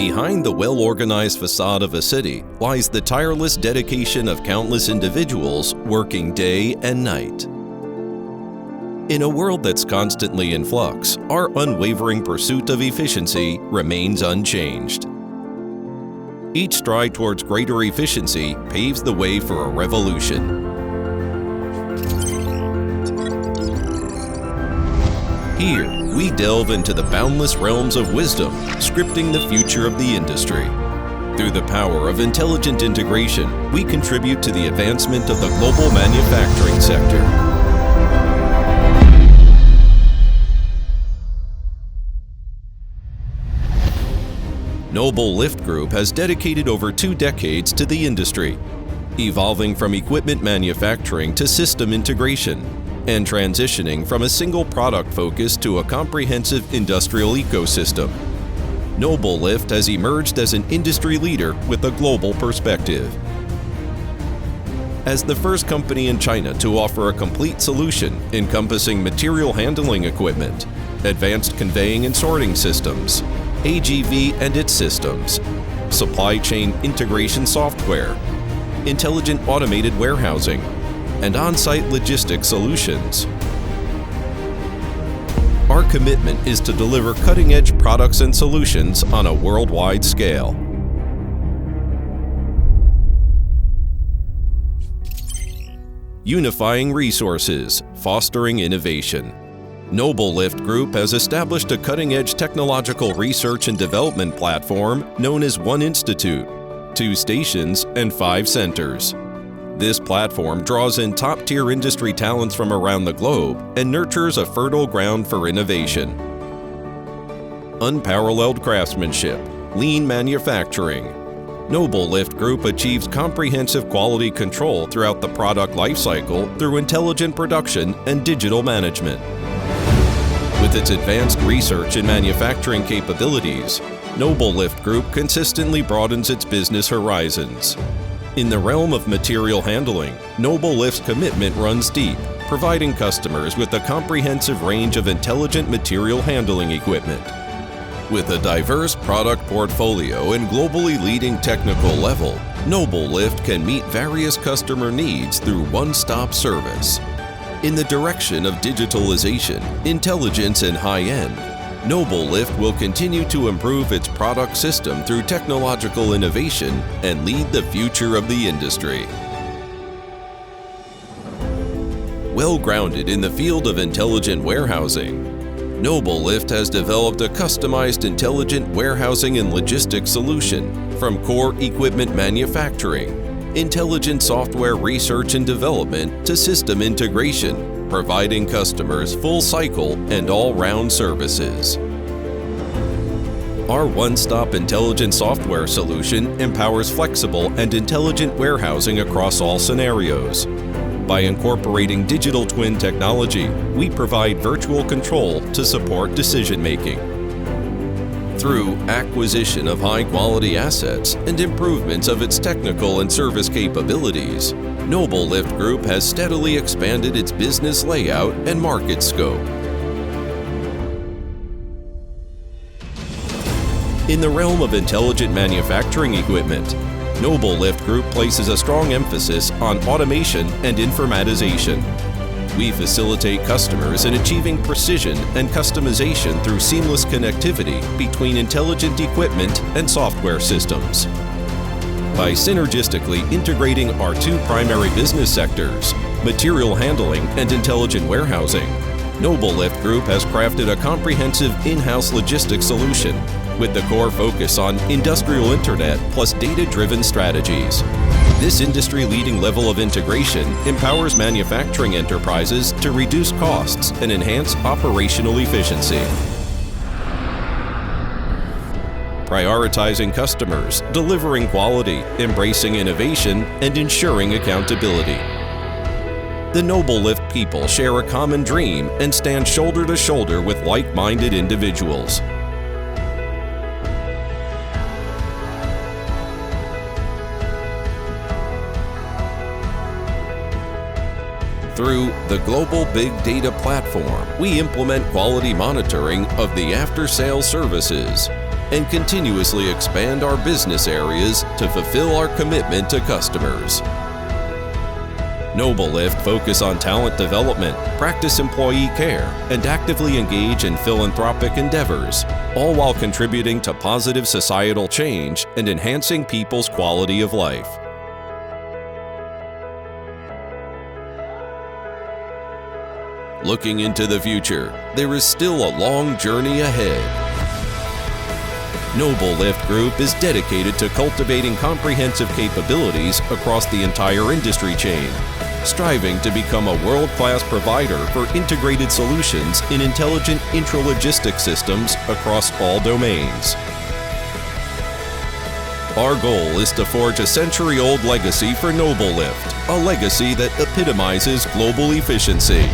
Behind the well-organized facade of a city lies the tireless dedication of countless individuals working day and night. In a world that's constantly in flux, our unwavering pursuit of efficiency remains unchanged. Each stride towards greater efficiency paves the way for a revolution. Here, we delve into the boundless realms of wisdom, scripting the future of the industry. Through the power of intelligent integration, we contribute to the advancement of the global manufacturing sector. Noblellift Group has dedicated over 2 decades to the industry, evolving from equipment manufacturing to system integration, and transitioning from a single product focus to a comprehensive industrial ecosystem. Noblellift has emerged as an industry leader with a global perspective. As the first company in China to offer a complete solution encompassing material handling equipment, advanced conveying and sorting systems, AGV and its systems, supply chain integration software, intelligent automated warehousing, and on-site logistics solutions. Our commitment is to deliver cutting-edge products and solutions on a worldwide scale. Unifying resources, fostering innovation. Noblellift Group has established a cutting-edge technological research and development platform known as One Institute, 2 stations, and 5 centers. This platform draws in top-tier industry talents from around the globe and nurtures a fertile ground for innovation. Unparalleled craftsmanship, lean manufacturing. Noblellift Group achieves comprehensive quality control throughout the product lifecycle through intelligent production and digital management. With its advanced research and manufacturing capabilities, Noblellift Group consistently broadens its business horizons. In the realm of material handling, Noblelift's commitment runs deep, providing customers with a comprehensive range of intelligent material handling equipment. With a diverse product portfolio and globally leading technical level, Noblellift can meet various customer needs through one-stop service. In the direction of digitalization, intelligence, and high-end, Noblellift will continue to improve its product system through technological innovation and lead the future of the industry. Well grounded in the field of intelligent warehousing, Noblellift has developed a customized intelligent warehousing and logistics solution from core equipment manufacturing, intelligent software research and development to system integration, providing customers full cycle and all-round services. Our one-stop intelligent software solution empowers flexible and intelligent warehousing across all scenarios. By incorporating digital twin technology, we provide virtual control to support decision-making. Through acquisition of high-quality assets and improvements of its technical and service capabilities, Noblellift Group has steadily expanded its business layout and market scope. In the realm of intelligent manufacturing equipment, Noblellift Group places a strong emphasis on automation and informatization. We facilitate customers in achieving precision and customization through seamless connectivity between intelligent equipment and software systems. By synergistically integrating our 2 primary business sectors, material handling and intelligent warehousing, Noblellift Group has crafted a comprehensive in-house logistics solution with the core focus on industrial internet plus data-driven strategies. This industry-leading level of integration empowers manufacturing enterprises to reduce costs and enhance operational efficiency. Prioritizing customers, delivering quality, embracing innovation, and ensuring accountability. The Noblellift people share a common dream and stand shoulder to shoulder with like-minded individuals. Through the Global Big Data Platform, we implement quality monitoring of the after-sales services, and continuously expand our business areas to fulfill our commitment to customers. Noblellift focus on talent development, practice employee care, and actively engage in philanthropic endeavors, all while contributing to positive societal change and enhancing people's quality of life. Looking into the future, there is still a long journey ahead. Noblellift Group is dedicated to cultivating comprehensive capabilities across the entire industry chain, striving to become a world-class provider for integrated solutions in intelligent intralogistics systems across all domains. Our goal is to forge a century-old legacy for Noblellift, a legacy that epitomizes global efficiency.